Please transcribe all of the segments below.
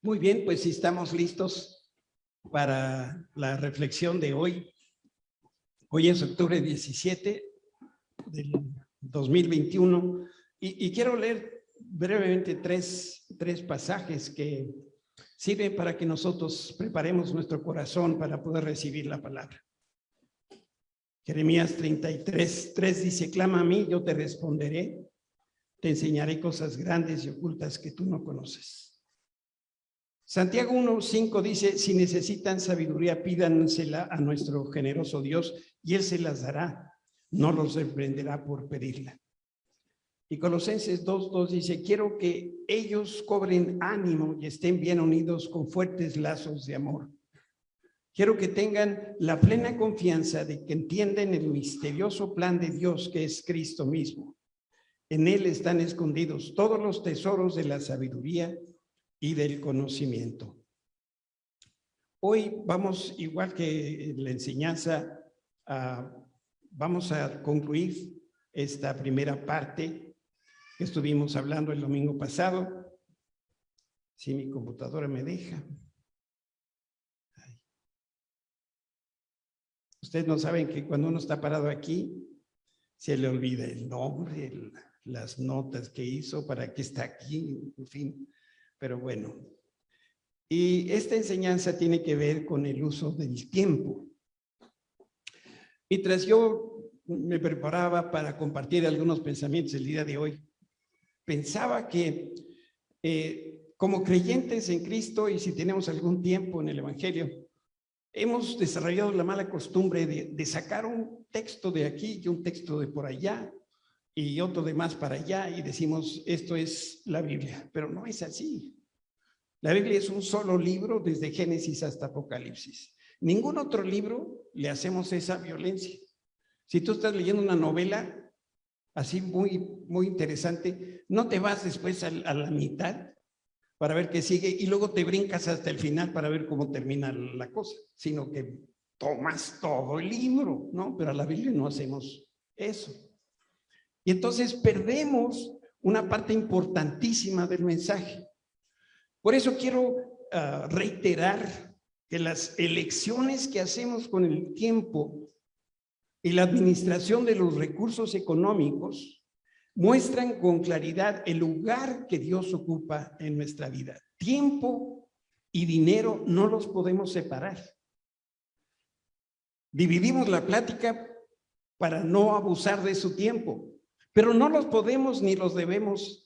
Muy bien, pues si estamos listos para la reflexión de hoy. Hoy es octubre 17 del 2021 y quiero leer brevemente tres pasajes que sirven para que nosotros preparemos nuestro corazón para poder recibir la palabra. Jeremías 33:3 dice: clama a mí, yo te responderé, te enseñaré cosas grandes y ocultas que tú no conoces. Santiago 1:5 dice: si necesitan sabiduría, pídansela a nuestro generoso Dios y Él se las dará, no los reprenderá por pedirla. Y Colosenses 2:2 dice: quiero que ellos cobren ánimo y estén bien unidos con fuertes lazos de amor. Quiero que tengan la plena confianza de que entienden el misterioso plan de Dios que es Cristo mismo. En Él están escondidos todos los tesoros de la sabiduría y del conocimiento. Hoy vamos, igual que la enseñanza, vamos a concluir esta primera parte que estuvimos hablando el domingo pasado. Si mi computadora me deja. Ustedes no saben que cuando uno está parado aquí, se le olvida el nombre, las notas que hizo, para qué está aquí, en fin. Pero bueno, y esta enseñanza tiene que ver con el uso del tiempo. Mientras yo me preparaba para compartir algunos pensamientos el día de hoy, pensaba que como creyentes en Cristo, y si tenemos algún tiempo en el Evangelio, hemos desarrollado la mala costumbre de sacar un texto de aquí y un texto de por allá y otro de más para allá y decimos: esto es la Biblia, pero no es así. La Biblia es un solo libro desde Génesis hasta Apocalipsis. Ningún otro libro le hacemos esa violencia. Si tú estás leyendo una novela así muy interesante, no te vas después a la mitad para ver qué sigue y luego te brincas hasta el final para ver cómo termina la cosa, sino que tomas todo el libro, ¿no? Pero a la Biblia no hacemos eso. Y entonces perdemos una parte importantísima del mensaje. Por eso quiero reiterar que las elecciones que hacemos con el tiempo y la administración de los recursos económicos muestran con claridad el lugar que Dios ocupa en nuestra vida. Tiempo y dinero no los podemos separar. Dividimos la plática para no abusar de su tiempo, pero no los podemos ni los debemos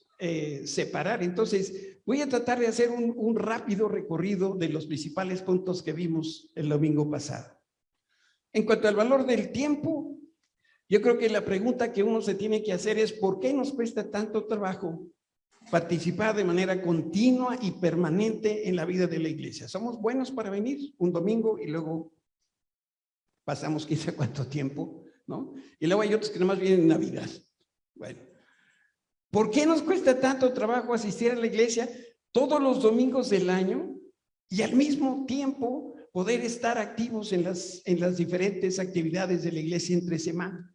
separar. Entonces voy a tratar de hacer un rápido recorrido de los principales puntos que vimos el domingo pasado. En cuanto al valor del tiempo, yo creo que la pregunta que uno se tiene que hacer es: ¿por qué nos cuesta tanto trabajo participar de manera continua y permanente en la vida de la iglesia? Somos buenos para venir un domingo y luego pasamos quién sabe cuánto tiempo, ¿no? Y luego hay otros que nomás vienen en Navidad. Bueno, ¿por qué nos cuesta tanto trabajo asistir a la iglesia todos los domingos del año y al mismo tiempo poder estar activos en las diferentes actividades de la iglesia entre semana?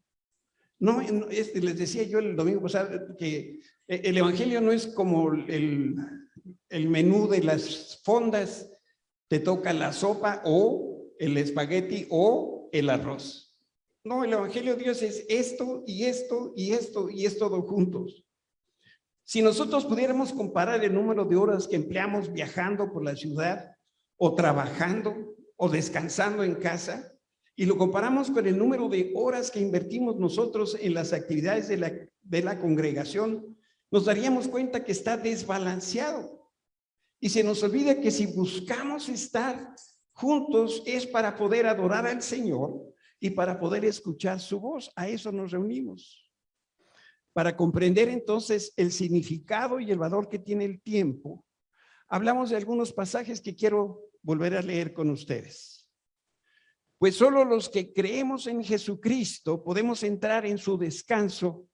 No, les decía yo el domingo pasado que el evangelio no es como el menú de las fondas: te toca la sopa o el espagueti o el arroz. No, el evangelio de Dios es esto y esto y esto y es todo juntos. Si nosotros pudiéramos comparar el número de horas que empleamos viajando por la ciudad o trabajando o descansando en casa, y lo comparamos con el número de horas que invertimos nosotros en las actividades de la congregación, nos daríamos cuenta que está desbalanceado. Y se nos olvida que si buscamos estar juntos es para poder adorar al Señor y para poder escuchar su voz. A eso nos reunimos. Para comprender entonces el significado y el valor que tiene el tiempo, hablamos de algunos pasajes que quiero volver a leer con ustedes. Pues solo los que creemos en Jesucristo podemos entrar en su descanso.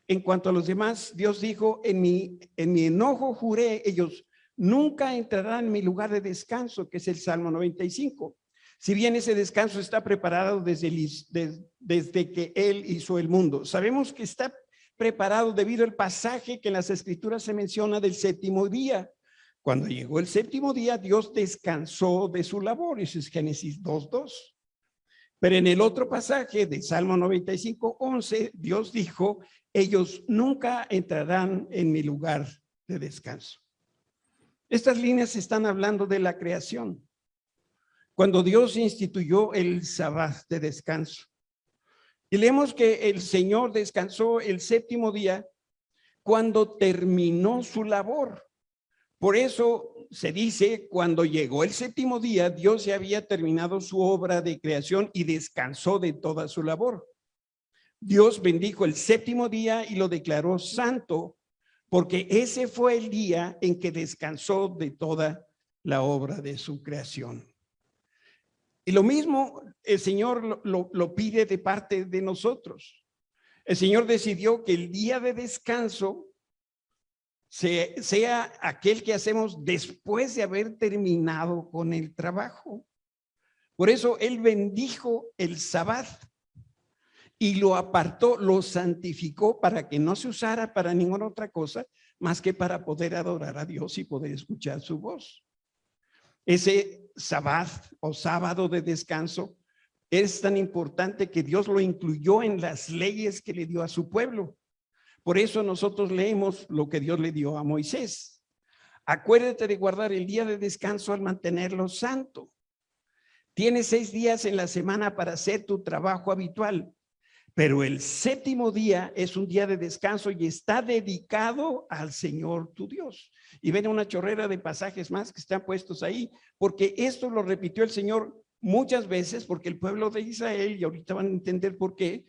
En cuanto a los demás, Dios dijo: en mi enojo juré, ellos nunca entrarán en mi lugar de descanso, que es el Salmo 95. Si bien ese descanso está preparado desde que Él hizo el mundo. Sabemos que está preparado debido al pasaje que en las Escrituras se menciona del séptimo día, Cuando llegó el séptimo día, Dios descansó de su labor. Eso es Génesis 2:2. Pero en el otro pasaje de Salmo 95:11, Dios dijo, ellos nunca entrarán en mi lugar de descanso. Estas líneas están hablando de la creación. Cuando Dios instituyó el Sabbat de descanso. Y leemos que el Señor descansó el séptimo día cuando terminó su labor. Por eso se dice, cuando llegó el séptimo día, Dios ya había terminado su obra de creación y descansó de toda su labor. Dios bendijo el séptimo día y lo declaró santo, porque ese fue el día en que descansó de toda la obra de su creación. Y lo mismo el Señor lo pide de parte de nosotros. El Señor decidió que el día de descanso sea aquel que hacemos después de haber terminado con el trabajo. Por eso Él bendijo el Sabbat y lo apartó, lo santificó para que no se usara para ninguna otra cosa más que para poder adorar a Dios y poder escuchar su voz. Ese Sabbat o sábado de descanso es tan importante que Dios lo incluyó en las leyes que le dio a su pueblo. Por eso nosotros leemos lo que Dios le dio a Moisés. Acuérdate de guardar el día de descanso al mantenerlo santo. Tienes 6 días en la semana para hacer tu trabajo habitual, pero el séptimo día es un día de descanso y está dedicado al Señor tu Dios. Y ven una chorrera de pasajes más que están puestos ahí, porque esto lo repitió el Señor muchas veces, porque el pueblo de Israel, y ahorita van a entender por qué,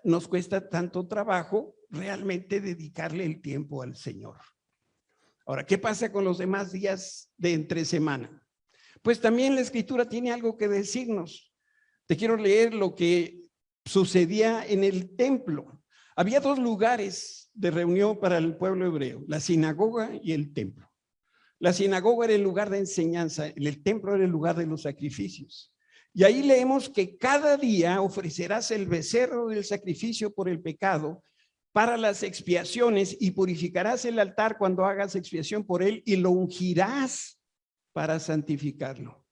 nos cuesta tanto trabajo realmente dedicarle el tiempo al Señor. Ahora, ¿qué pasa con los demás días de entre semana? Pues también la Escritura tiene algo que decirnos. Te quiero leer lo que sucedía en el templo. Había 2 lugares de reunión para el pueblo hebreo, la sinagoga y el templo. La sinagoga era el lugar de enseñanza, el templo era el lugar de los sacrificios. Y ahí leemos que cada día ofrecerás el becerro del sacrificio por el pecado para las expiaciones y purificarás el altar cuando hagas expiación por él y lo ungirás para santificarlo.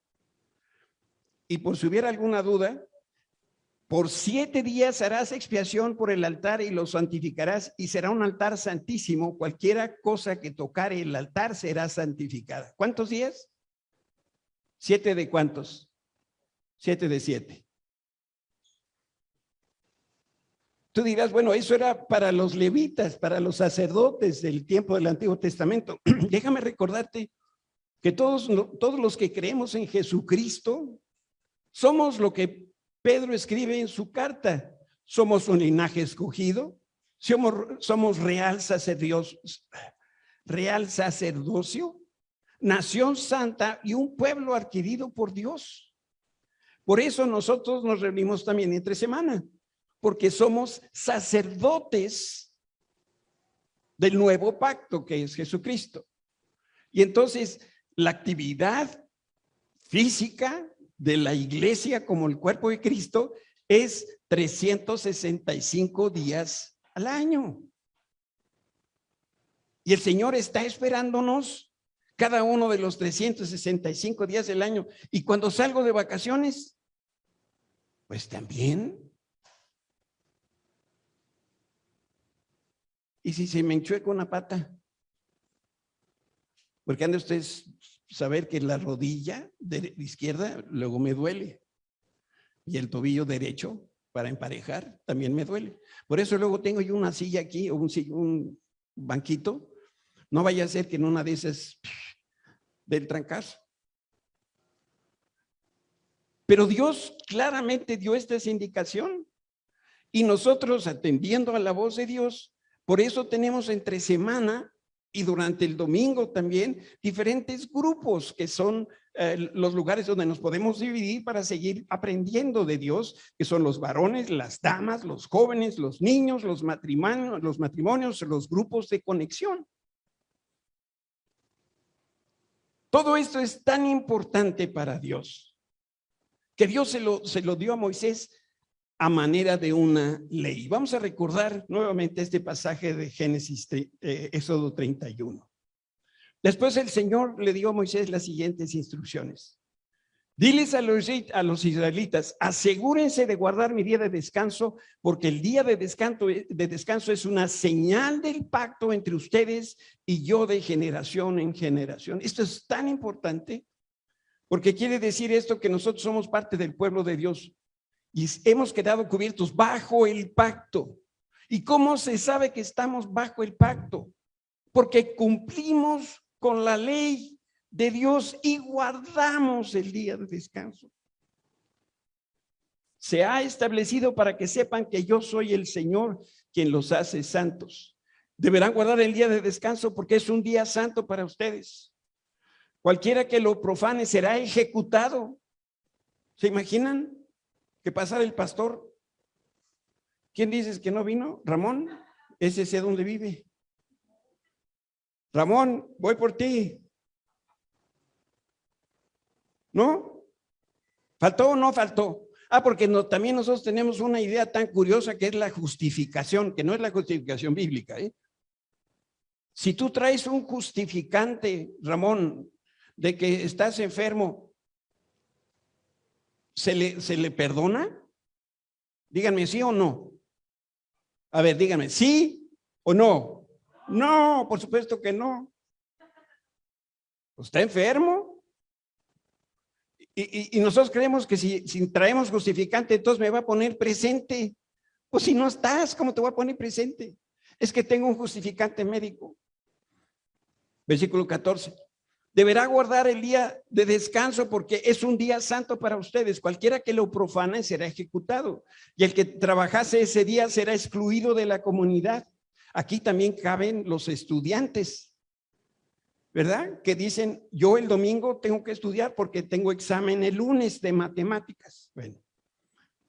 Y por si hubiera alguna duda, por 7 días harás expiación por el altar y lo santificarás y será un altar santísimo. Cualquiera cosa que tocare el altar será santificada. ¿Cuántos días? 7 de cuántos? 7 de 7. Tú dirás, bueno, eso era para los levitas, para los sacerdotes del tiempo del Antiguo Testamento. Déjame recordarte que todos los que creemos en Jesucristo somos lo que Pedro escribe en su carta. Somos un linaje escogido, somos real sacerdocio, nación santa y un pueblo adquirido por Dios. Por eso nosotros nos reunimos también entre semana, porque somos sacerdotes del nuevo pacto que es Jesucristo. Y entonces la actividad física de la iglesia como el cuerpo de Cristo es 365 días al año. Y el Señor está esperándonos cada uno de los 365 días del año. Y cuando salgo de vacaciones, pues también. ¿Y si se me enchueca una pata? Porque han de ustedes saber que la rodilla de izquierda luego me duele. Y el tobillo derecho para emparejar también me duele. Por eso luego tengo yo una silla aquí o un banquito. No vaya a ser que en una de esas del trancazo. Pero Dios claramente dio esta indicación y nosotros atendiendo a la voz de Dios, por eso tenemos entre semana y durante el domingo también diferentes grupos que son los lugares donde nos podemos dividir para seguir aprendiendo de Dios, que son los varones, las damas, los jóvenes, los niños, los matrimonios, los grupos de conexión. Todo esto es tan importante para Dios que Dios se lo dio a Moisés a manera de una ley. Vamos a recordar nuevamente este pasaje de Génesis, Éxodo 31. Después el Señor le dio a Moisés las siguientes instrucciones. Diles a los israelitas, asegúrense de guardar mi día de descanso, porque el día de descanso es una señal del pacto entre ustedes y yo de generación en generación. Esto es tan importante, porque quiere decir esto que nosotros somos parte del pueblo de Dios y hemos quedado cubiertos bajo el pacto. ¿Y cómo se sabe que estamos bajo el pacto? Porque cumplimos con la ley de Dios y guardamos el día de descanso. Se ha establecido para que sepan que yo soy el Señor quien los hace santos. Deberán guardar el día de descanso porque es un día santo para ustedes. Cualquiera que lo profane será ejecutado. ¿Se imaginan que pasara el pastor? ¿Quién dices que no vino? Ramón, ese sé dónde vive. Ramón, voy por ti. ¿No? ¿Faltó o no faltó? Porque también nosotros tenemos una idea tan curiosa que es la justificación, que no es la justificación bíblica. Si tú traes un justificante, Ramón, de que estás enfermo, ¿se le perdona? Díganme sí o no. A ver, díganme, ¿sí o no? No, por supuesto que no. ¿Está enfermo? Y nosotros creemos que si traemos justificante, entonces me va a poner presente. Pues si no estás, ¿cómo te voy a poner presente? Es que tengo un justificante médico. Versículo 14. Deberá guardar el día de descanso porque es un día santo para ustedes. Cualquiera que lo profane será ejecutado. Y el que trabajase ese día será excluido de la comunidad. Aquí también caben los estudiantes, ¿verdad? Que dicen, yo el domingo tengo que estudiar porque tengo examen el lunes de matemáticas. Bueno,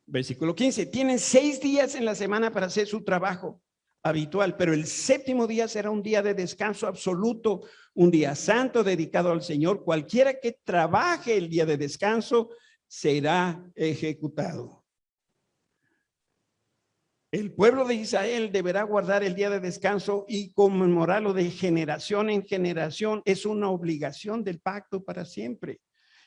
versículo 15, tienen 6 días en la semana para hacer su trabajo habitual, pero el 7º día será un día de descanso absoluto, un día santo dedicado al Señor. Cualquiera que trabaje el día de descanso será ejecutado. El pueblo de Israel deberá guardar el día de descanso y conmemorarlo de generación en generación. Es una obligación del pacto para siempre.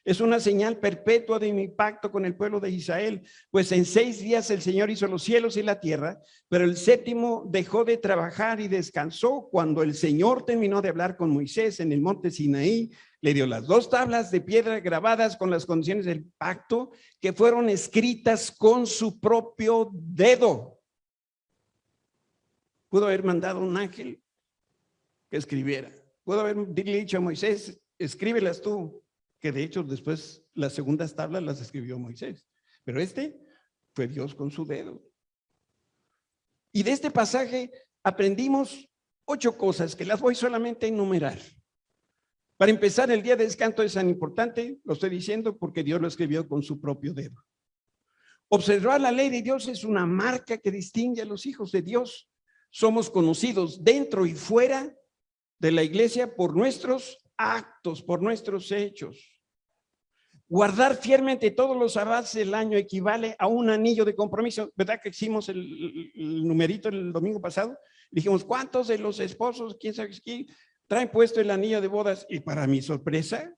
Es una señal perpetua de mi pacto con el pueblo de Israel. Pues en 6 días el Señor hizo los cielos y la tierra, pero el 7º dejó de trabajar y descansó. Cuando el Señor terminó de hablar con Moisés en el monte Sinaí, le dio las 2 tablas de piedra grabadas con las condiciones del pacto que fueron escritas con su propio dedo. Pudo haber mandado un ángel que escribiera. Pudo haber dicho a Moisés, escríbelas tú, que de hecho después las segundas tablas las escribió Moisés. Pero fue Dios con su dedo. Y de este pasaje aprendimos 8 cosas que las voy solamente a enumerar. Para empezar, el día de descanso es tan importante, lo estoy diciendo porque Dios lo escribió con su propio dedo. Observar la ley de Dios es una marca que distingue a los hijos de Dios. Somos conocidos dentro y fuera de la iglesia por nuestros actos, por nuestros hechos. Guardar fielmente todos los avances del año equivale a un anillo de compromiso. ¿Verdad que hicimos el numerito el domingo pasado? Dijimos, ¿cuántos de los esposos, quién sabe quién, traen puesto el anillo de bodas? Y para mi sorpresa,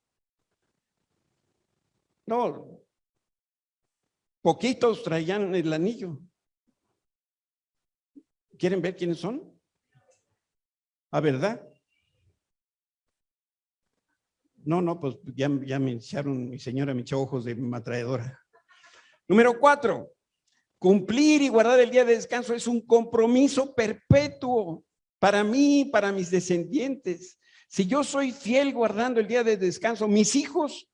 no, poquitos traían el anillo. ¿Quieren ver quiénes son? ¿Verdad? No, pues ya me echaron, mi señora me echó ojos de matraedora. Número 4, cumplir y guardar el día de descanso es un compromiso perpetuo para mí, para mis descendientes. Si yo soy fiel guardando el día de descanso, mis hijos,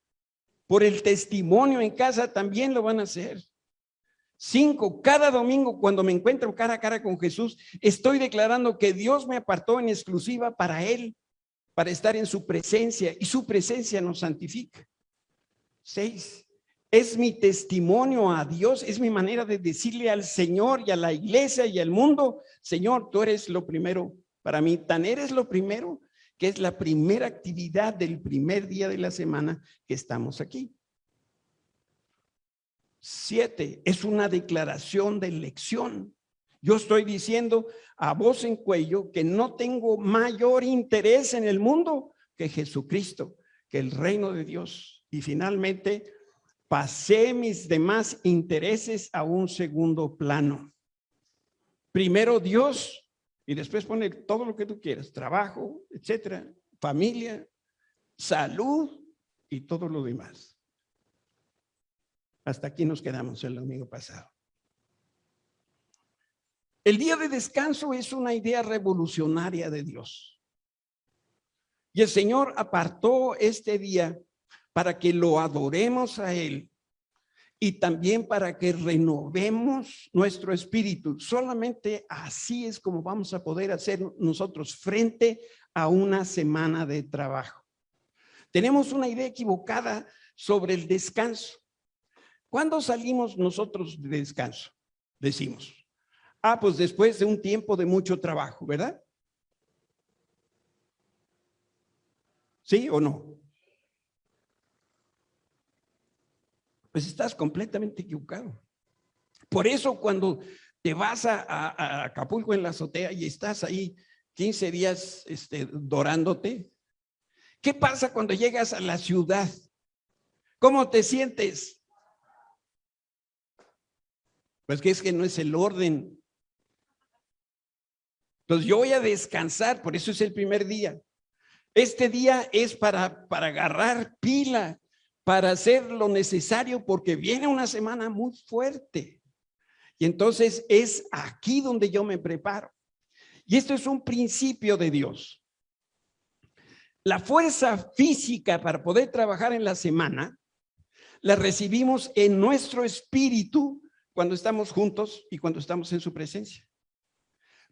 por el testimonio en casa, también lo van a hacer. 5, cada domingo cuando me encuentro cara a cara con Jesús, estoy declarando que Dios me apartó en exclusiva para Él, para estar en su presencia, y su presencia nos santifica. 6, es mi testimonio a Dios, es mi manera de decirle al Señor y a la iglesia y al mundo, Señor, tú eres lo primero para mí. Tan eres lo primero que es la primera actividad del primer día de la semana que estamos aquí. 7, es una declaración de elección. Yo estoy diciendo a voz en cuello que no tengo mayor interés en el mundo que Jesucristo, que el reino de Dios. Y finalmente, pasé mis demás intereses a un segundo plano. Primero Dios y después pone todo lo que tú quieras, trabajo, etcétera, familia, salud y todo lo demás. Hasta aquí nos quedamos el domingo pasado. El día de descanso es una idea revolucionaria de Dios. Y el Señor apartó este día para que lo adoremos a Él y también para que renovemos nuestro espíritu. Solamente así es como vamos a poder hacer nosotros frente a una semana de trabajo. Tenemos una idea equivocada sobre el descanso. ¿Cuándo salimos nosotros de descanso? Decimos, pues después de un tiempo de mucho trabajo, ¿verdad? ¿Sí o no? Pues estás completamente equivocado. Por eso cuando te vas a Acapulco en la azotea y estás ahí 15 días dorándote, ¿qué pasa cuando llegas a la ciudad? ¿Cómo te sientes? Pues que es que no es el orden. Entonces yo voy a descansar, por eso es el primer día. Este día es para agarrar pila, para hacer lo necesario, porque viene una semana muy fuerte. Y entonces es aquí donde yo me preparo. Y esto es un principio de Dios. La fuerza física para poder trabajar en la semana la recibimos en nuestro espíritu cuando estamos juntos y cuando estamos en su presencia.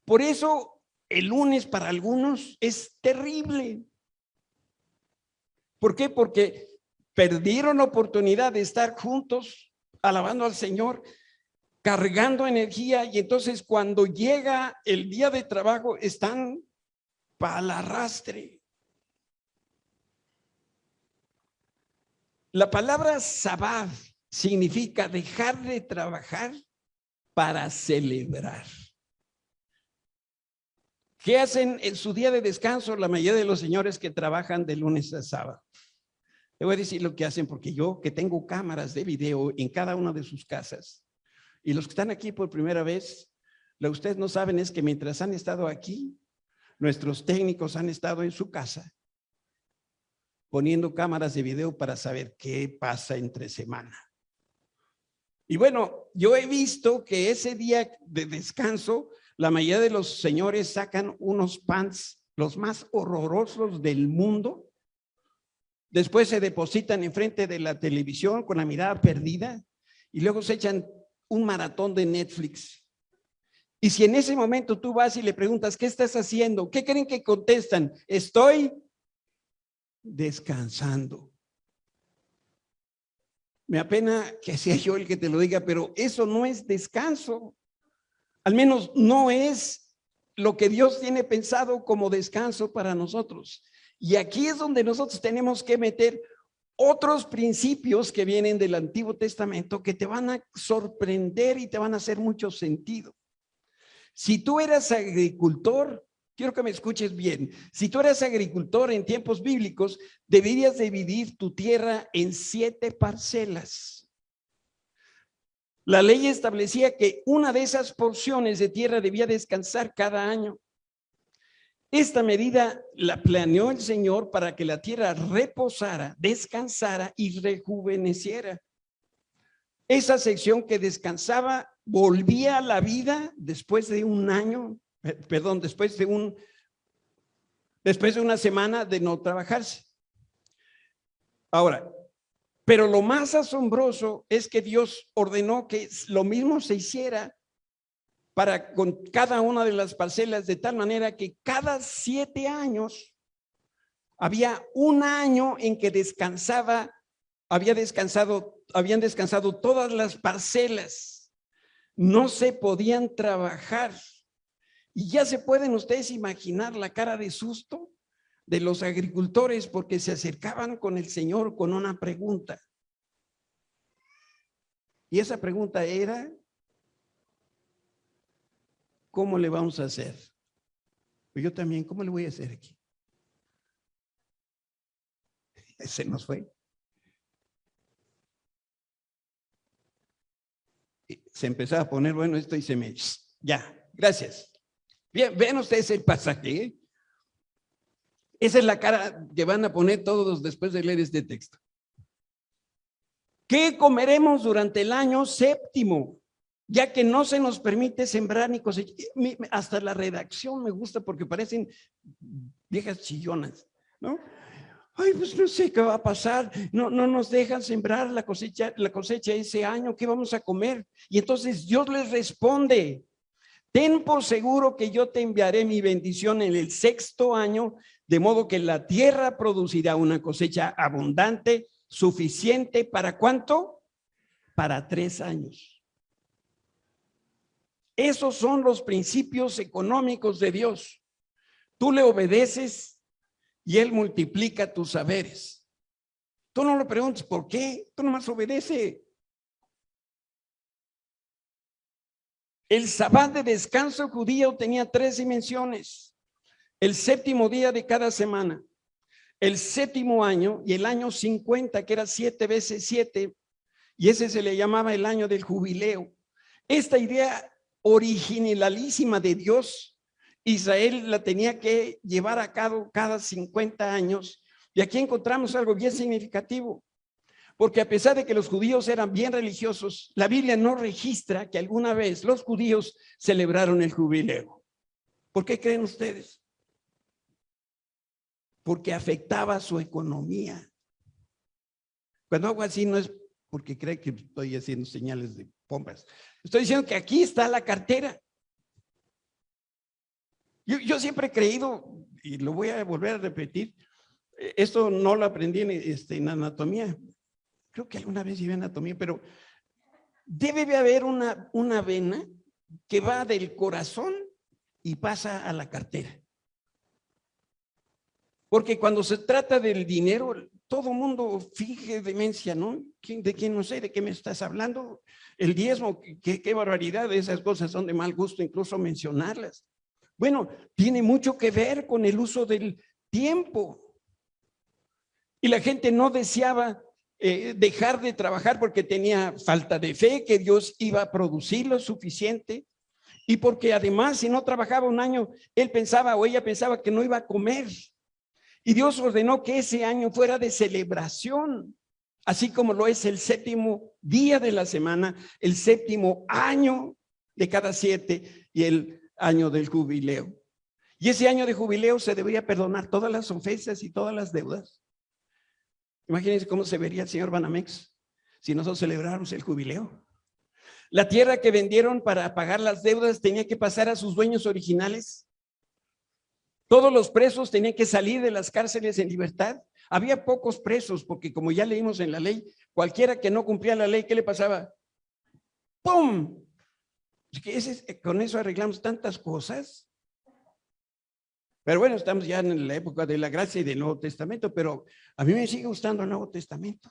Por eso el lunes para algunos es terrible. ¿Por qué? Porque perdieron la oportunidad de estar juntos, alabando al Señor, cargando energía, y entonces cuando llega el día de trabajo están para el arrastre. La palabra sabbat significa dejar de trabajar para celebrar. ¿Qué hacen en su día de descanso la mayoría de los señores que trabajan de lunes a sábado? Le voy a decir lo que hacen, porque yo que tengo cámaras de video en cada una de sus casas, y los que están aquí por primera vez, lo que ustedes no saben es que mientras han estado aquí, nuestros técnicos han estado en su casa poniendo cámaras de video para saber qué pasa entre semana. Y bueno, yo he visto que ese día de descanso, la mayoría de los señores sacan unos pants, los más horrorosos del mundo. Después se depositan enfrente de la televisión con la mirada perdida y luego se echan un maratón de Netflix. Y si en ese momento tú vas y le preguntas, ¿qué estás haciendo? ¿Qué creen que contestan? Estoy descansando. Me apena que sea yo el que te lo diga, pero eso no es descanso. Al menos no es lo que Dios tiene pensado como descanso para nosotros. Y aquí es donde nosotros tenemos que meter otros principios que vienen del Antiguo Testamento que te van a sorprender y te van a hacer mucho sentido. Si tú eras agricultor, quiero que me escuches bien. Si tú eras agricultor en tiempos bíblicos, deberías dividir tu tierra en 7 parcelas. La ley establecía que una de esas porciones de tierra debía descansar cada año. Esta medida la planeó el Señor para que la tierra reposara, descansara y rejuveneciera. Esa sección que descansaba volvía a la vida después de un año, después de una semana de no trabajarse. Ahora, pero lo más asombroso es que Dios ordenó que lo mismo se hiciera con cada una de las parcelas, de tal manera que cada 7 años había un año en que habían descansado todas las parcelas. No se podían trabajar. Y ya se pueden ustedes imaginar la cara de susto de los agricultores, porque se acercaban con el Señor con una pregunta. Y esa pregunta era, ¿cómo le vamos a hacer? Pues yo también, ¿cómo le voy a hacer aquí? Se nos fue. Se empezaba a poner bueno esto y se me... Ya, gracias. Bien, ven ustedes el pasaje, ¿eh? Esa es la cara que van a poner todos después de leer este texto. ¿Qué comeremos durante el año séptimo? Ya que no se nos permite sembrar ni cosechar. Hasta la redacción me gusta porque parecen viejas chillonas, ¿no? Ay, pues no sé qué va a pasar, no nos dejan sembrar la cosecha ese año, ¿qué vamos a comer? Y entonces Dios les responde, ten por seguro que yo te enviaré mi bendición en el sexto año, de modo que la tierra producirá una cosecha abundante, suficiente, ¿para cuánto? Para 3 años. Esos son los principios económicos de Dios. Tú le obedeces y Él multiplica tus saberes. Tú no le preguntes por qué, tú nomás obedece. El sabbat de descanso judío tenía 3 dimensiones. El séptimo día de cada semana, el séptimo año y el año 50, que era 7 veces 7, y ese se le llamaba el año del jubileo. Esta idea originalísima de Dios, Israel la tenía que llevar a cabo cada 50 años, y aquí encontramos algo bien significativo, porque a pesar de que los judíos eran bien religiosos, la Biblia no registra que alguna vez los judíos celebraron el jubileo. ¿Por qué creen ustedes? Porque afectaba su economía. Cuando hago así no es porque creen que estoy haciendo señales de pompas. Estoy diciendo que aquí está la cartera. Yo siempre he creído, y lo voy a volver a repetir, esto no lo aprendí en anatomía. Creo que alguna vez llevé anatomía, pero debe de haber una vena que va del corazón y pasa a la cartera. Porque cuando se trata del dinero, todo mundo finge demencia, ¿no? ¿De quién no sé? ¿De qué me estás hablando? El diezmo, qué barbaridad, esas cosas son de mal gusto incluso mencionarlas. Bueno, tiene mucho que ver con el uso del tiempo. Y la gente no deseaba dejar de trabajar porque tenía falta de fe, que Dios iba a producir lo suficiente. Y porque además, si no trabajaba un año, él pensaba o ella pensaba que no iba a comer. Y Dios ordenó que ese año fuera de celebración, así como lo es el séptimo día de la semana, el séptimo año de cada 7 y el año del jubileo. Y ese año de jubileo se debería perdonar todas las ofensas y todas las deudas. Imagínense cómo se vería el señor Banamex si nosotros celebráramos el jubileo. La tierra que vendieron para pagar las deudas tenía que pasar a sus dueños originales. Todos los presos tenían que salir de las cárceles en libertad. Había pocos presos porque, como ya leímos en la ley, cualquiera que no cumplía la ley, ¿qué le pasaba? ¡Pum! Con eso arreglamos tantas cosas. Pero bueno, estamos ya en la época de la gracia y del Nuevo Testamento, pero a mí me sigue gustando el Nuevo Testamento.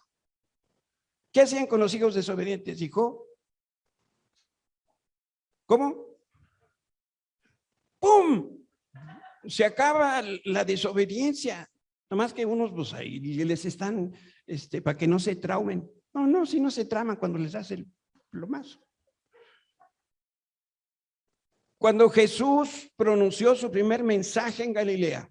¿Qué hacían con los hijos desobedientes, hijo? ¿Cómo? ¡Pum! Se acaba la desobediencia. Nomás que unos, pues ahí les están, para que no se traumen. No, si no se trauman cuando les hace el plomazo. Cuando Jesús pronunció su primer mensaje en Galilea,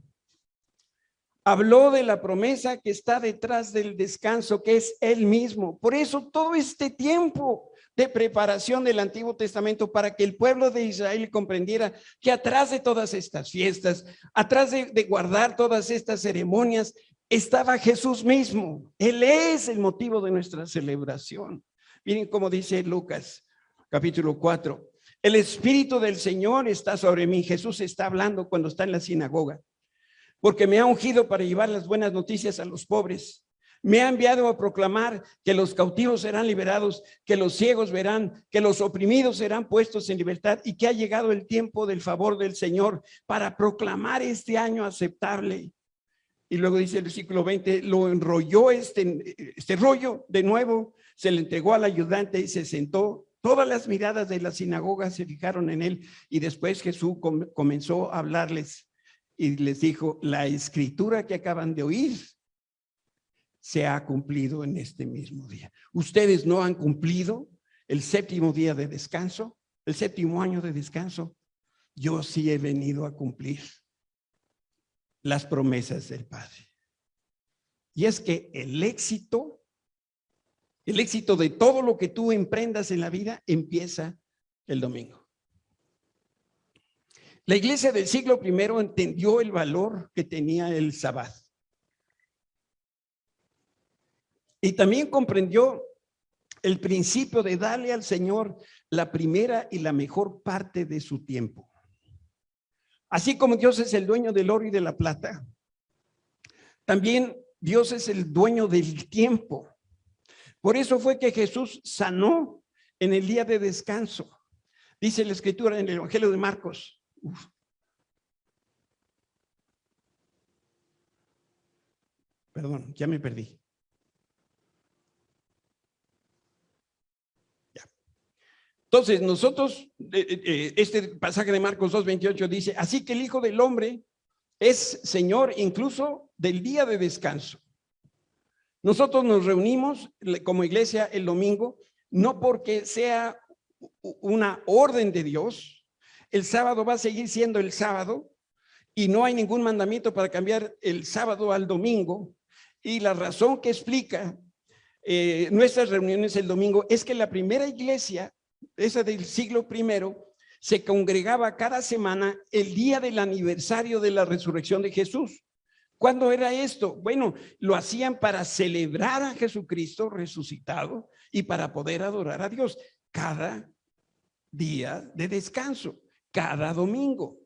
habló de la promesa que está detrás del descanso, que es Él mismo. Por eso todo este tiempo de preparación del Antiguo Testamento, para que el pueblo de Israel comprendiera que atrás de todas estas fiestas, atrás de guardar todas estas ceremonias, estaba Jesús mismo. Él es el motivo de nuestra celebración. Miren cómo dice Lucas, capítulo 4. El Espíritu del Señor está sobre mí. Jesús está hablando cuando está en la sinagoga. Porque me ha ungido para llevar las buenas noticias a los pobres. Me ha enviado a proclamar que los cautivos serán liberados, que los ciegos verán, que los oprimidos serán puestos en libertad y que ha llegado el tiempo del favor del Señor para proclamar este año aceptable. Y luego dice el versículo 20, lo enrolló este rollo de nuevo, se le entregó al ayudante y se sentó. Todas las miradas de la sinagoga se fijaron en él y después Jesús comenzó a hablarles y les dijo, la escritura que acaban de oír se ha cumplido en este mismo día. Ustedes no han cumplido el séptimo día de descanso, el séptimo año de descanso. Yo sí he venido a cumplir las promesas del Padre. Y es que el éxito de todo lo que tú emprendas en la vida empieza el domingo. La iglesia del siglo I entendió el valor que tenía el sábado. Y también comprendió el principio de darle al Señor la primera y la mejor parte de su tiempo. Así como Dios es el dueño del oro y de la plata, también Dios es el dueño del tiempo. Por eso fue que Jesús sanó en el día de descanso. Dice la Escritura en el Evangelio de Marcos. Perdón, ya me perdí. Entonces, nosotros, este pasaje de Marcos 2:28 dice, así que el Hijo del Hombre es Señor incluso del día de descanso. Nosotros nos reunimos como iglesia el domingo, no porque sea una orden de Dios. El sábado va a seguir siendo el sábado y no hay ningún mandamiento para cambiar el sábado al domingo. Y la razón que explica nuestras reuniones el domingo es que la primera iglesia, esa del siglo I, se congregaba cada semana el día del aniversario de la resurrección de Jesús. ¿Cuándo era esto? Bueno, lo hacían para celebrar a Jesucristo resucitado y para poder adorar a Dios cada día de descanso, cada domingo.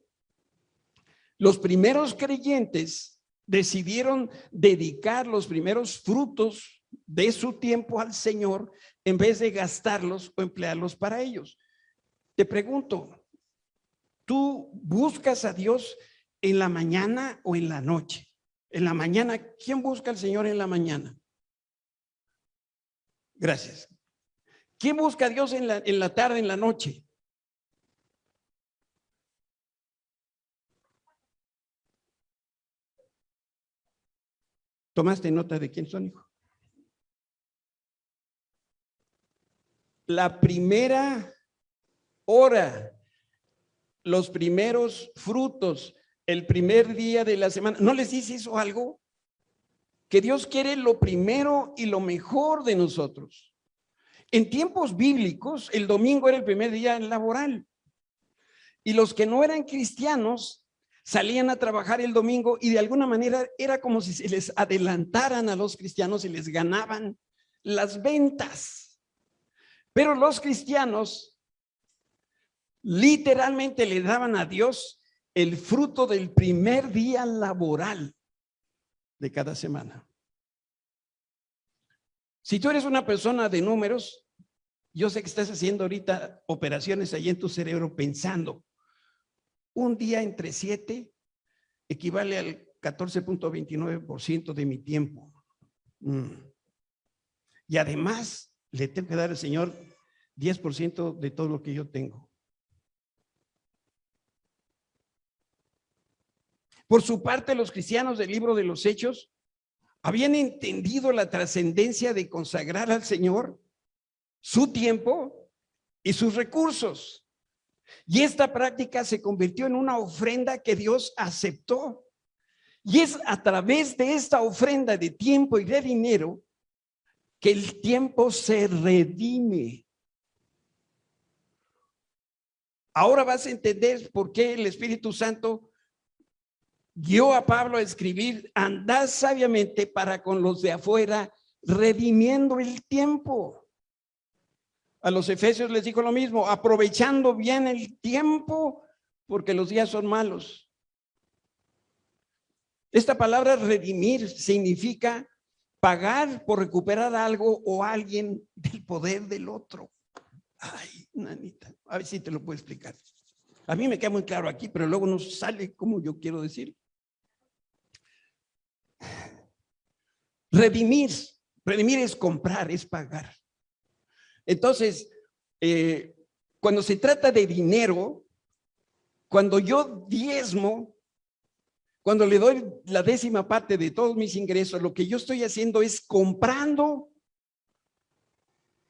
Los primeros creyentes decidieron dedicar los primeros frutos de su tiempo al Señor en vez de gastarlos o emplearlos para ellos. Te pregunto, ¿tú buscas a Dios en la mañana o en la noche? En la mañana, ¿quién busca al Señor en la mañana? Gracias. ¿Quién busca a Dios en la tarde, en la noche? ¿Tomaste nota de quién son, hijo? La primera hora, los primeros frutos, el primer día de la semana. ¿No les dice eso algo? Que Dios quiere lo primero y lo mejor de nosotros. En tiempos bíblicos, el domingo era el primer día laboral. Y los que no eran cristianos salían a trabajar el domingo y de alguna manera era como si se les adelantaran a los cristianos y les ganaban las ventas. Pero los cristianos literalmente le daban a Dios el fruto del primer día laboral de cada semana. Si tú eres una persona de números, yo sé que estás haciendo ahorita operaciones ahí en tu cerebro pensando, un día entre 7 equivale al 14.29% de mi tiempo. Y además le tengo que dar al Señor 10% de todo lo que yo tengo. Por su parte, los cristianos del libro de los Hechos habían entendido la trascendencia de consagrar al Señor su tiempo y sus recursos. Y esta práctica se convirtió en una ofrenda que Dios aceptó. Y es a través de esta ofrenda de tiempo y de dinero que el tiempo se redime. Ahora vas a entender por qué el Espíritu Santo guió a Pablo a escribir, andad sabiamente para con los de afuera, redimiendo el tiempo. A los efesios les dijo lo mismo, aprovechando bien el tiempo, porque los días son malos. Esta palabra redimir significa pagar por recuperar algo o alguien del poder del otro. Ay, nanita, a ver si te lo puedo explicar. A mí me queda muy claro aquí, pero luego no sale como yo quiero decir. Redimir es comprar, es pagar. Entonces, cuando se trata de dinero, cuando yo diezmo, Cuando le doy la 10ª parte de todos mis ingresos, lo que yo estoy haciendo es comprando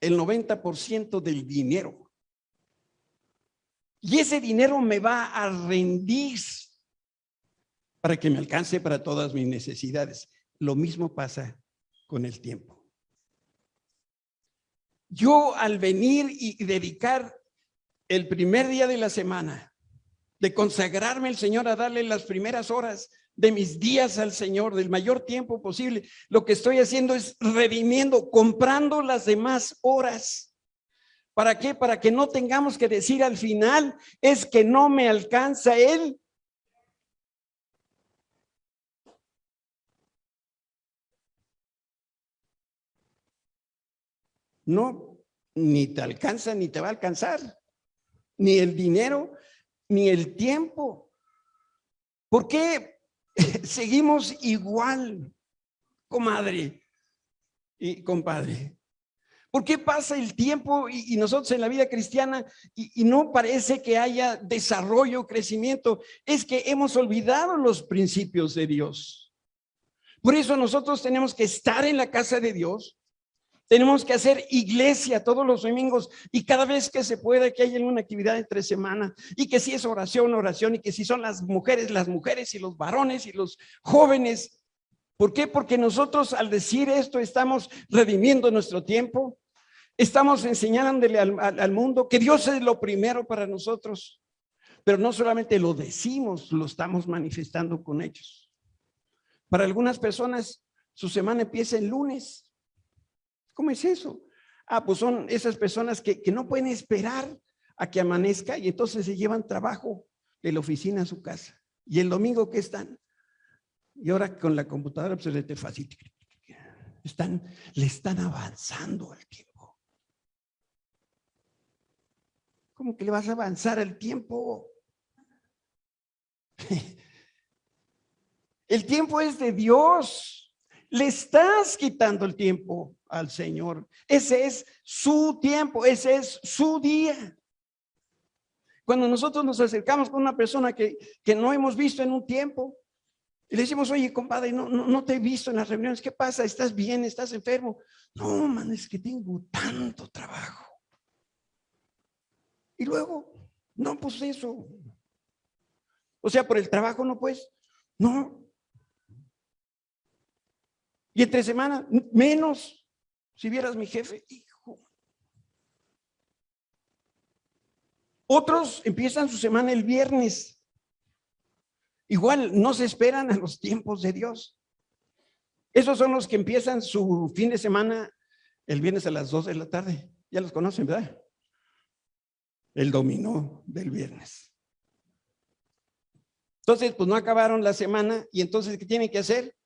el 90% del dinero. Y ese dinero me va a rendir para que me alcance para todas mis necesidades. Lo mismo pasa con el tiempo. Yo al venir y dedicar el primer día de la semana, de consagrarme al Señor, a darle las primeras horas de mis días al Señor, del mayor tiempo posible, lo que estoy haciendo es redimiendo, comprando las demás horas. ¿Para qué? Para que no tengamos que decir al final, es que no me alcanza Él. No, ni te alcanza, ni te va a alcanzar, ni el dinero, ni el tiempo. ¿Por qué seguimos igual, comadre y compadre? ¿Por qué pasa el tiempo y nosotros en la vida cristiana y no parece que haya desarrollo, crecimiento? Es que hemos olvidado los principios de Dios. Por eso nosotros tenemos que estar en la casa de Dios. Tenemos que hacer iglesia todos los domingos y cada vez que se pueda, que haya una actividad entre semana, y que si es oración, oración, y que si son las mujeres y los varones y los jóvenes. ¿Por qué? Porque nosotros al decir esto estamos redimiendo nuestro tiempo, estamos enseñándole al mundo que Dios es lo primero para nosotros, pero no solamente lo decimos, lo estamos manifestando con hechos. Para algunas personas su semana empieza el lunes. ¿Cómo es eso? Pues son esas personas que no pueden esperar a que amanezca y entonces se llevan trabajo de la oficina a su casa. Y el domingo, ¿qué están? Y ahora con la computadora pues es fácil. Le están avanzando al tiempo. ¿Cómo que le vas a avanzar al tiempo? El tiempo es de Dios. Le estás quitando el tiempo al Señor. Ese es su tiempo, ese es su día. Cuando nosotros nos acercamos con una persona que no hemos visto en un tiempo y le decimos, oye, compadre, no te he visto en las reuniones, ¿qué pasa? ¿Estás bien? ¿Estás enfermo? No, man, es que tengo tanto trabajo. Y luego, no, pues eso. O sea, por el trabajo no puedes. No. Y entre semana, menos. Si vieras mi jefe, hijo. Otros empiezan su semana el viernes. Igual no se esperan a los tiempos de Dios. Esos son los que empiezan su fin de semana el viernes a las 2 de la tarde. Ya los conocen, ¿verdad? El dominó del viernes. Entonces, pues no acabaron la semana y entonces, ¿qué tienen que hacer?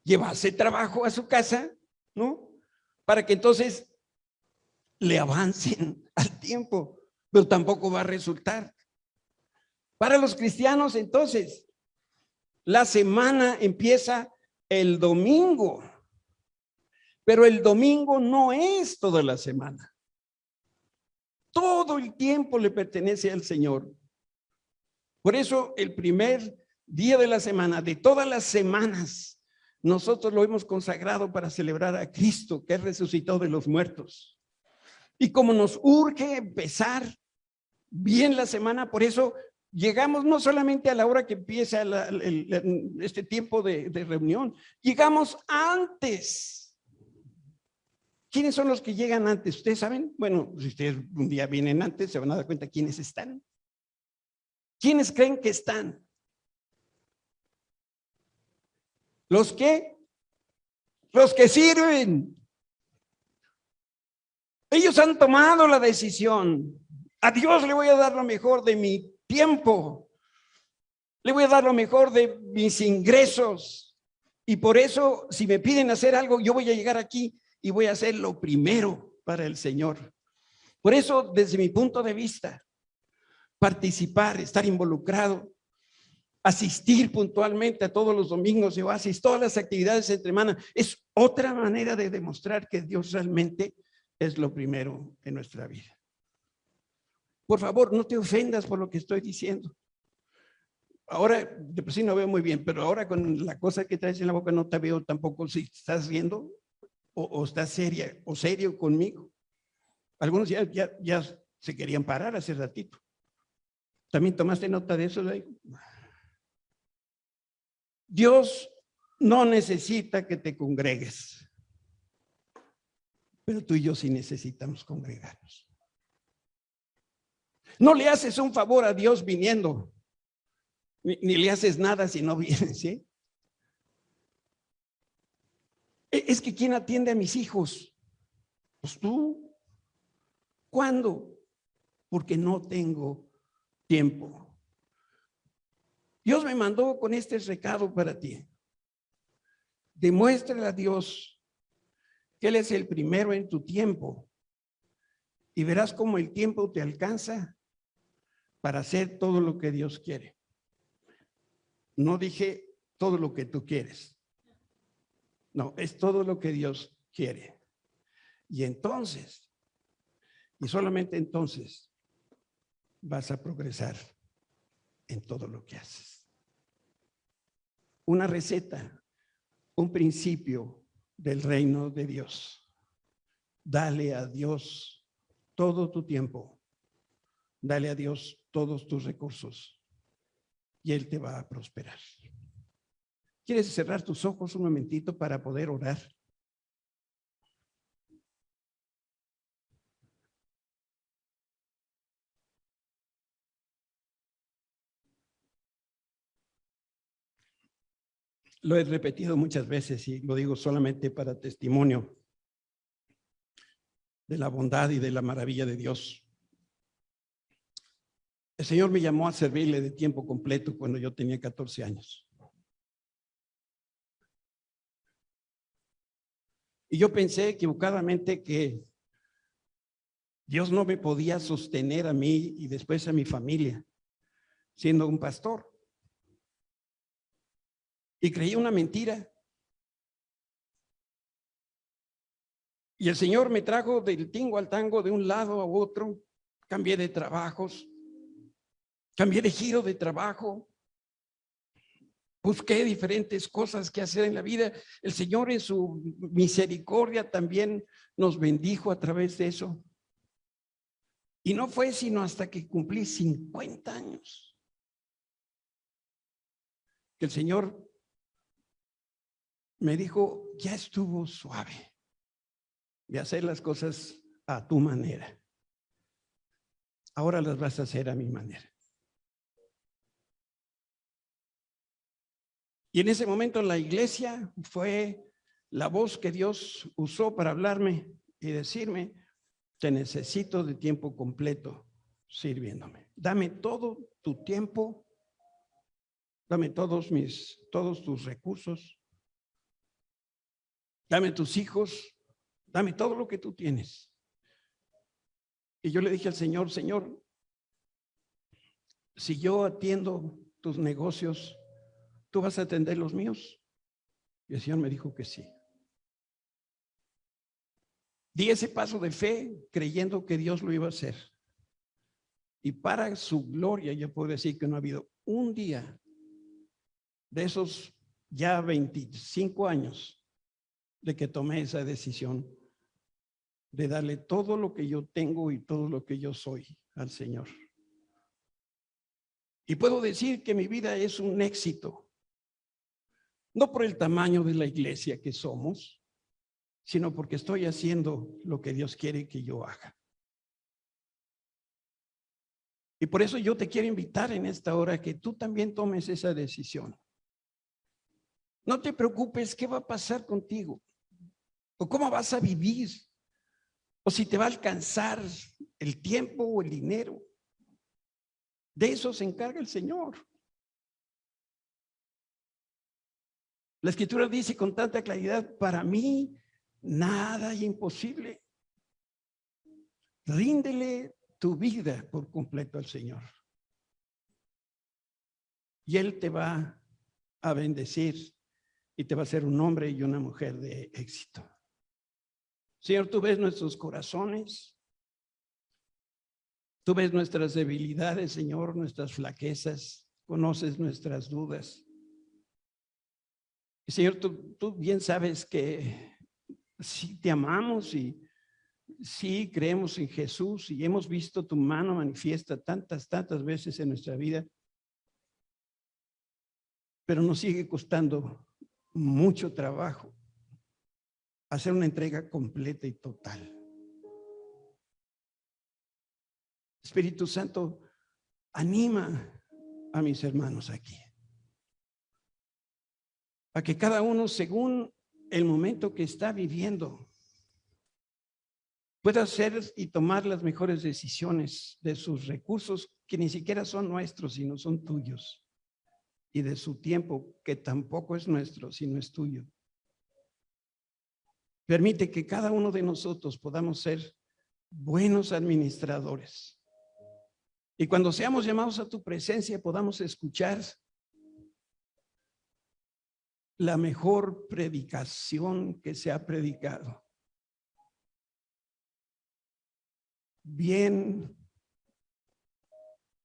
Llevarse trabajo a su casa, ¿no? Para que entonces le avancen al tiempo, pero tampoco va a resultar. Para los cristianos, entonces, la semana empieza el domingo, pero el domingo no es toda la semana. Todo el tiempo le pertenece al Señor. Por eso el primer día de la semana, de todas las semanas, nosotros lo hemos consagrado para celebrar a Cristo, que resucitó de los muertos. Y como nos urge empezar bien la semana, por eso llegamos no solamente a la hora que empieza este tiempo de reunión, llegamos antes. ¿Quiénes son los que llegan antes? ¿Ustedes saben? Bueno, si ustedes un día vienen antes, se van a dar cuenta quiénes están. ¿Quiénes creen que están? ¿Los qué? Los que sirven. Ellos han tomado la decisión. A Dios le voy a dar lo mejor de mi tiempo. Le voy a dar lo mejor de mis ingresos. Y por eso, si me piden hacer algo, yo voy a llegar aquí y voy a hacer lo primero para el Señor. Por eso, desde mi punto de vista, participar, estar involucrado, asistir puntualmente a todos los domingos de Oasis, todas las actividades entre semana, es otra manera de demostrar que Dios realmente es lo primero en nuestra vida. Por favor, no te ofendas por lo que estoy diciendo. ahora de por sí no veo muy bien, pero ahora con la cosa que traes en la boca no te veo tampoco si estás riendo o estás seria o serio conmigo. Algunos ya se querían parar hace ratito. ¿También tomaste nota de eso? Dios no necesita que te congregues, pero tú y yo sí necesitamos congregarnos. No le haces un favor a Dios viniendo, ni le haces nada si no vienes, ¿sí? Es que ¿quién atiende a mis hijos? Pues tú. ¿Cuándo? Porque no tengo tiempo. Dios me mandó con este recado para ti. Demuéstrale a Dios que Él es el primero en tu tiempo y verás cómo el tiempo te alcanza para hacer todo lo que Dios quiere. No dije todo lo que tú quieres. No, es todo lo que Dios quiere. Y entonces, y solamente entonces, vas a progresar en todo lo que haces. Una receta, un principio del reino de Dios. Dale a Dios todo tu tiempo. Dale a Dios todos tus recursos y Él te va a prosperar. ¿Quieres cerrar tus ojos un momentito para poder orar? Lo he repetido muchas veces y lo digo solamente para testimonio de la bondad y de la maravilla de Dios. El Señor me llamó a servirle de tiempo completo cuando yo tenía 14 años. Y yo pensé equivocadamente que Dios no me podía sostener a mí y después a mi familia siendo un pastor. Y creí una mentira. Y el Señor me trajo del tingo al tango, de un lado a otro. Cambié de trabajos, cambié de giro de trabajo. Busqué diferentes cosas que hacer en la vida. El Señor en su misericordia también nos bendijo a través de eso. Y no fue sino hasta que cumplí 50 años que el Señor me dijo, ya estuvo suave de hacer las cosas a tu manera. Ahora las vas a hacer a mi manera. Y en ese momento la iglesia fue la voz que Dios usó para hablarme y decirme, te necesito de tiempo completo sirviéndome. Dame todo tu tiempo, dame todos tus recursos, dame tus hijos, dame todo lo que tú tienes. Y yo le dije al Señor, Señor, si yo atiendo tus negocios, ¿tú vas a atender los míos? Y el Señor me dijo que sí. Di ese paso de fe creyendo que Dios lo iba a hacer. Y para su gloria yo puedo decir que no ha habido un día de esos ya 25 años de que tomé esa decisión de darle todo lo que yo tengo y todo lo que yo soy al Señor. Y puedo decir que mi vida es un éxito, no por el tamaño de la iglesia que somos, sino porque estoy haciendo lo que Dios quiere que yo haga. Y por eso yo te quiero invitar en esta hora que tú también tomes esa decisión. No te preocupes qué va a pasar contigo, o cómo vas a vivir, o si te va a alcanzar el tiempo o el dinero. De eso se encarga el Señor. La Escritura dice con tanta claridad, para mí nada es imposible. Ríndele tu vida por completo al Señor. Y Él te va a bendecir y te va a hacer un hombre y una mujer de éxito. Señor, tú ves nuestros corazones, tú ves nuestras debilidades, Señor, nuestras flaquezas. conoces nuestras dudas. Y Señor, tú bien sabes que sí te amamos y sí creemos en Jesús y hemos visto tu mano manifiesta tantas veces en nuestra vida, pero nos sigue costando mucho trabajo hacer una entrega completa y total. Espíritu Santo, anima a mis hermanos aquí, a que cada uno, según el momento que está viviendo, pueda hacer y tomar las mejores decisiones de sus recursos, que ni siquiera son nuestros, sino son tuyos, y de su tiempo, que tampoco es nuestro, sino es tuyo. Permite que cada uno de nosotros podamos ser buenos administradores. Y cuando seamos llamados a tu presencia, podamos escuchar la mejor predicación que se ha predicado. Bien,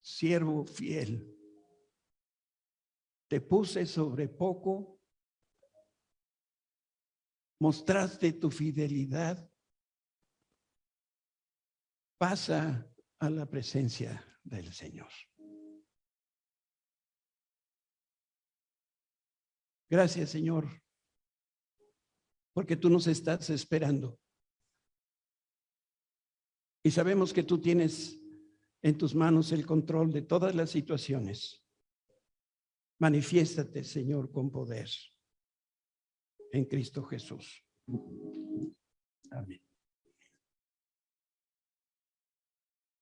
siervo fiel, te puse sobre poco, mostraste tu fidelidad, pasa a la presencia del Señor. Gracias, Señor, porque tú nos estás esperando. Y sabemos que tú tienes en tus manos el control de todas las situaciones. Manifiéstate, Señor, con poder en Cristo Jesús. Amén.